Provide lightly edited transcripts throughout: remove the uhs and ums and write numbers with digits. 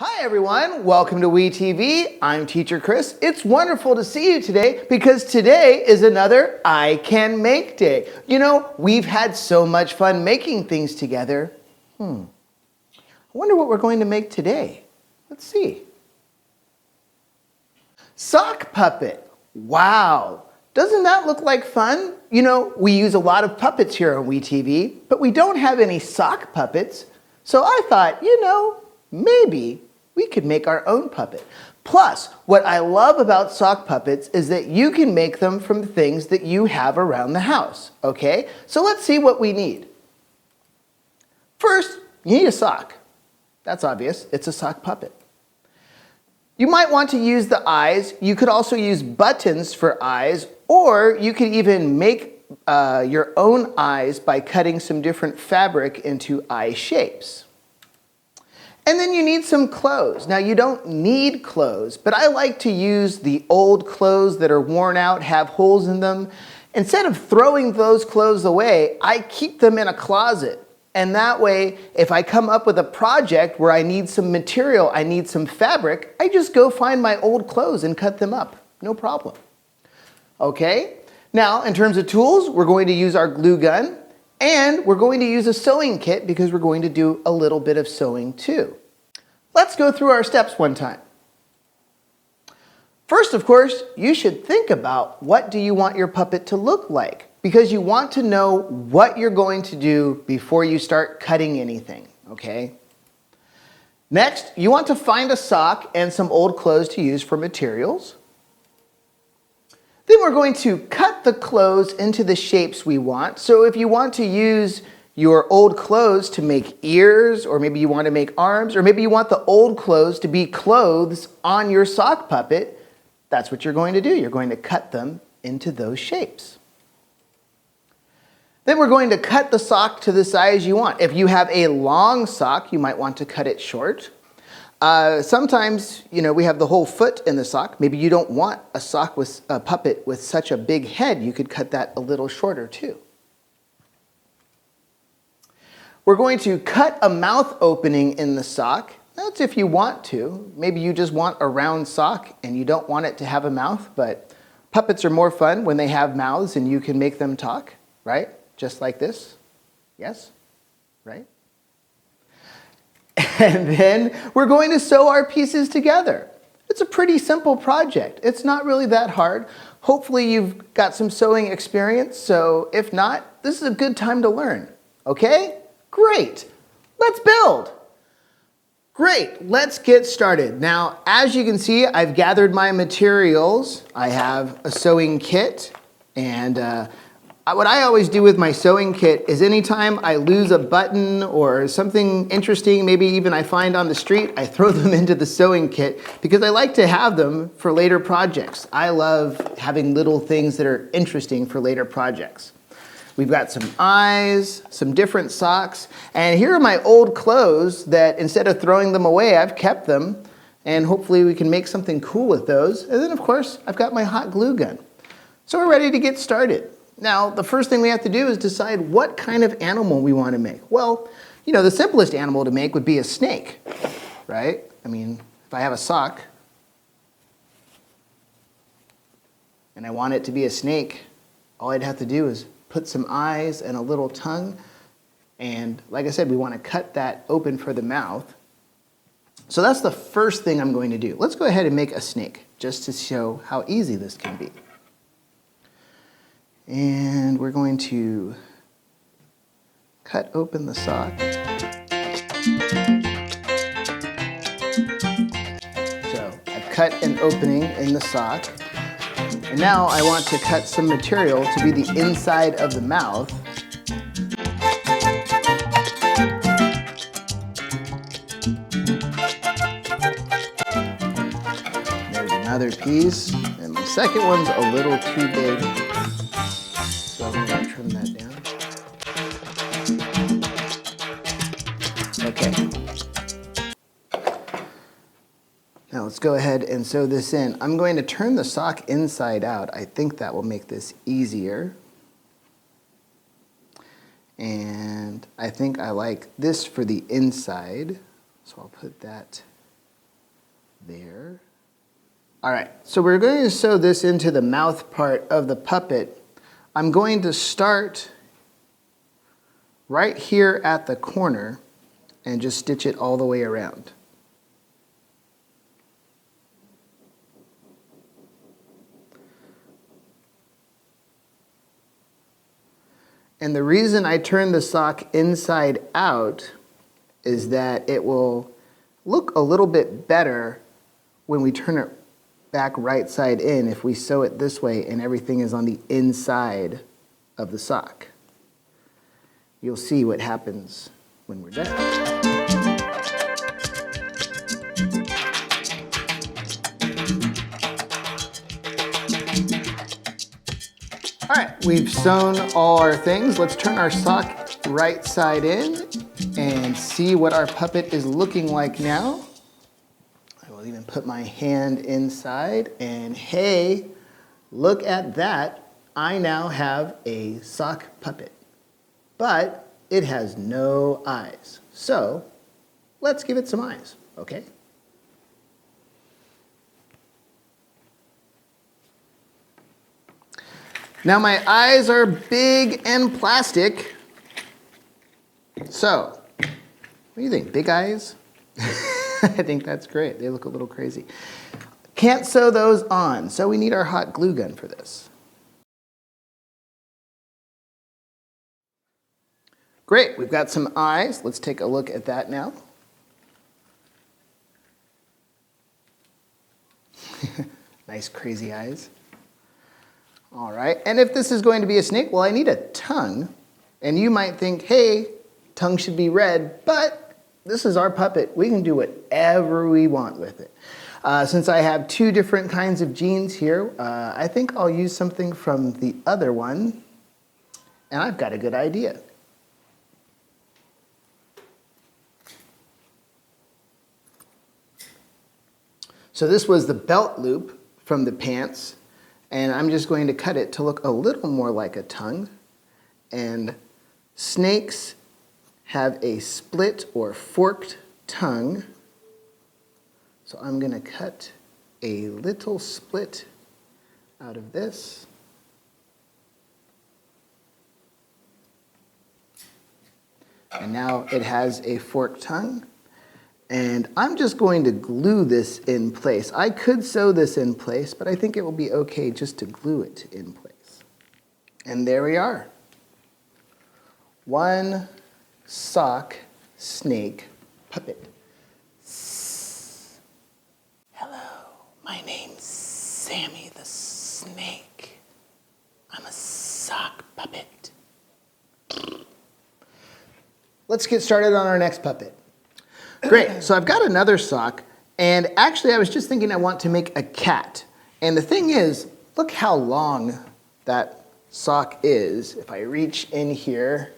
Hi everyone, welcome to WeTV. I'm Teacher Chris. It's wonderful to see you today because today is another I Can Make Day. You know, we've had so much fun making things together. I wonder what we're going to make today. Let's see. Sock puppet. Wow, doesn't that look like fun? You know, we use a lot of puppets here on WeTV, but we don't have any sock puppets. So I thought, maybe we could make our own puppet. Plus, what I love about sock puppets is that you can make them from things that you have around the house, okay? So let's see what we need. First, you need a sock. That's obvious, it's a sock puppet. You might want to use the eyes. You could also use buttons for eyes, or you could even make your own eyes by cutting some different fabric into eye shapes. And then you need some clothes. Now you don't need clothes, but I like to use the old clothes that are worn out, have holes in them. Instead of throwing those clothes away, I keep them in a closet. And that way, if I come up with a project where I need some material, I need some fabric, I just go find my old clothes and cut them up. No problem. Okay? Now, in terms of tools, we're going to use our glue gun. And we're going to use a sewing kit because we're going to do a little bit of sewing too. Let's go through our steps one time. First, of course, you should think about what do you want your puppet to look like, because you want to know what you're going to do before you start cutting anything, okay? Next, you want to find a sock and some old clothes to use for materials. Then we're going to cut the clothes into the shapes we want. So if you want to use your old clothes to make ears, or maybe you want to make arms, or maybe you want the old clothes to be clothes on your sock puppet, that's what you're going to do. You're going to cut them into those shapes. Then we're going to cut the sock to the size you want. If you have a long sock, you might want to cut it short. Sometimes, we have the whole foot in the sock. Maybe you don't want a sock with a puppet with such a big head. You could cut that a little shorter too. We're going to cut a mouth opening in the sock. That's if you want to. Maybe you just want a round sock and you don't want it to have a mouth, but puppets are more fun when they have mouths and you can make them talk, right? Just like this. Yes? Right? And then we're going to sew our pieces together. It's a pretty simple project. It's not really that hard. Hopefully you've got some sewing experience, so if not, this is a good time to learn. Okay? Great. Let's build. Great, let's get started. Now, as you can see, I've gathered my materials. I have a sewing kit, and what I always do with my sewing kit is anytime I lose a button or something interesting, maybe even I find on the street, I throw them into the sewing kit because I like to have them for later projects. I love having little things that are interesting for later projects. We've got some eyes, some different socks, and here are my old clothes that instead of throwing them away, I've kept them, and hopefully we can make something cool with those. And then of course, I've got my hot glue gun. So we're ready to get started. Now, the first thing we have to do is decide what kind of animal we want to make. Well, the simplest animal to make would be a snake, right? I mean, if I have a sock and I want it to be a snake, all I'd have to do is put some eyes and a little tongue. And like I said, we want to cut that open for the mouth. So that's the first thing I'm going to do. Let's go ahead and make a snake just to show how easy this can be. And we're going to cut open the sock. So I've cut an opening in the sock. And now I want to cut some material to be the inside of the mouth. There's another piece. And my second one's a little too big. So I'm going to trim that down. Okay. Now let's go ahead and sew this in. I'm going to turn the sock inside out. I think that will make this easier. And I think I like this for the inside. So I'll put that there. All right, so we're going to sew this into the mouth part of the puppet. I'm going to start right here at the corner and just stitch it all the way around. And the reason I turn the sock inside out is that it will look a little bit better when we turn it back right side in if we sew it this way and everything is on the inside of the sock. You'll see what happens when we're done. All right, we've sewn all our things. Let's turn our sock right side in and see what our puppet is looking like now. I will even put my hand inside and hey, look at that. I now have a sock puppet, but it has no eyes. So let's give it some eyes, okay? Now my eyes are big and plastic. So, what do you think, big eyes? I think that's great. They look a little crazy. Can't sew those on, so we need our hot glue gun for this. Great, we've got some eyes. Let's take a look at that now. Nice crazy eyes. All right, and if this is going to be a snake, well, I need a tongue. And you might think, hey, tongue should be red, but this is our puppet. We can do whatever we want with it. Since I have two different kinds of jeans here, I think I'll use something from the other one, and I've got a good idea. So this was the belt loop from the pants. And I'm just going to cut it to look a little more like a tongue. And snakes have a split or forked tongue. So I'm going to cut a little split out of this. And now it has a forked tongue. And I'm just going to glue this in place. I could sew this in place, but I think it will be okay just to glue it in place. And there we are. One sock snake puppet. Hello, my name's Sammy the Snake. I'm a sock puppet. Let's get started on our next puppet. Great, so I've got another sock, and actually I was just thinking I want to make a cat. And the thing is, look how long that sock is. If I reach in here,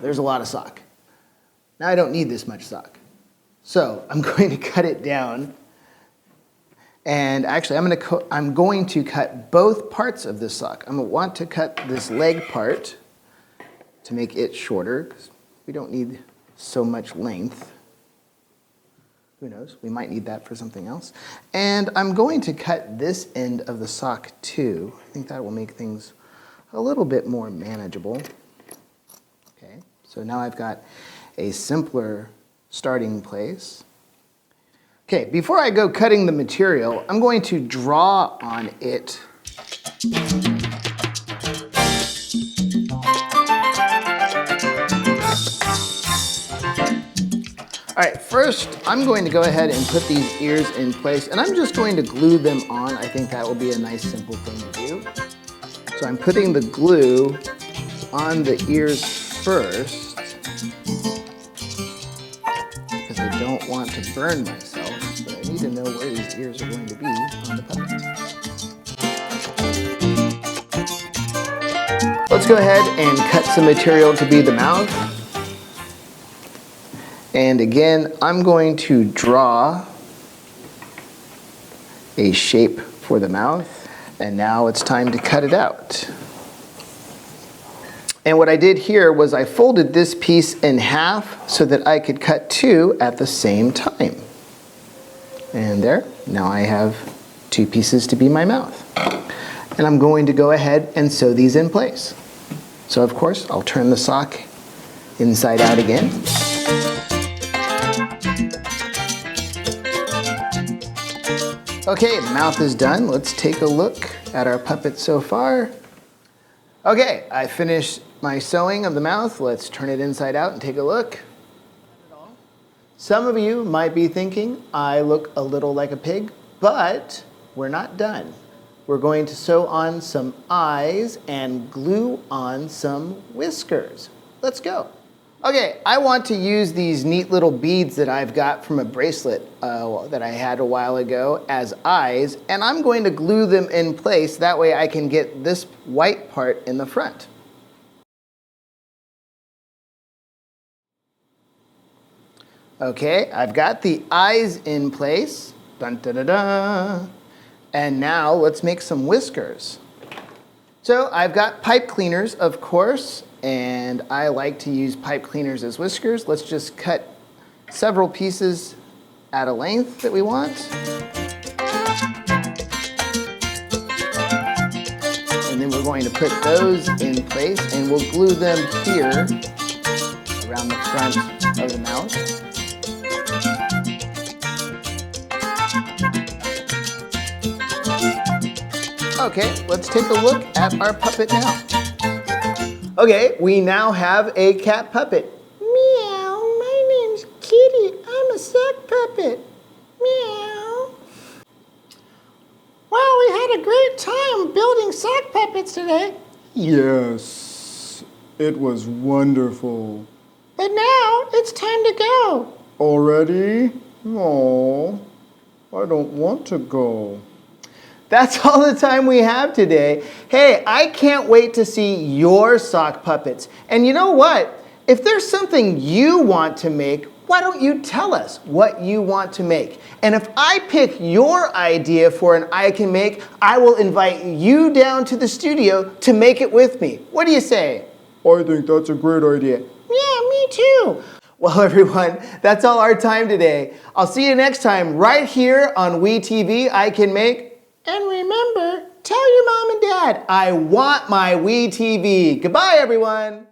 there's a lot of sock. Now I don't need this much sock. So I'm going to cut it down. And actually I'm going to cut both parts of this sock. I'm going to want to cut this leg part to make it shorter, because we don't need so much length. Who knows, we might need that for something else. And I'm going to cut this end of the sock too. I think that will make things a little bit more manageable. Okay, so now I've got a simpler starting place. Okay, before I go cutting the material, I'm going to draw on it. All right, first I'm going to go ahead and put these ears in place, and I'm just going to glue them on. I think that will be a nice simple thing to do. So I'm putting the glue on the ears first, because I don't want to burn myself, but I need to know where these ears are going to be on the puppet. Let's go ahead and cut some material to be the mouth. And again, I'm going to draw a shape for the mouth. And now it's time to cut it out. And what I did here was I folded this piece in half so that I could cut two at the same time. And there, now I have two pieces to be my mouth. And I'm going to go ahead and sew these in place. So of course, I'll turn the sock inside out again. Okay, the mouth is done. Let's take a look at our puppet so far. Okay, I finished my sewing of the mouth. Let's turn it inside out and take a look. Some of you might be thinking I look a little like a pig, but we're not done. We're going to sew on some eyes and glue on some whiskers. Let's go. Okay, I want to use these neat little beads that I've got from a bracelet that I had a while ago as eyes, and I'm going to glue them in place. That way I can get this white part in the front. Okay, I've got the eyes in place. Dun, da, da, da. And now let's make some whiskers. So I've got pipe cleaners, of course, and I like to use pipe cleaners as whiskers. Let's just cut several pieces at a length that we want. And then we're going to put those in place, and we'll glue them here around the front of the mouth. Okay, let's take a look at our puppet now. Okay, we now have a cat puppet. Meow, my name's Kitty. I'm a sock puppet. Meow. Well, we had a great time building sock puppets today. Yes, it was wonderful. But now it's time to go. Already? Oh, I don't want to go. That's all the time we have today. Hey, I can't wait to see your sock puppets. And you know what? If there's something you want to make, why don't you tell us what you want to make? And if I pick your idea for an I Can Make, I will invite you down to the studio to make it with me. What do you say? I think that's a great idea. Yeah, me too. Well, everyone, that's all our time today. I'll see you next time right here on WeTV I Can Make. And remember, tell your mom and dad, I want my WeTV. Goodbye, everyone.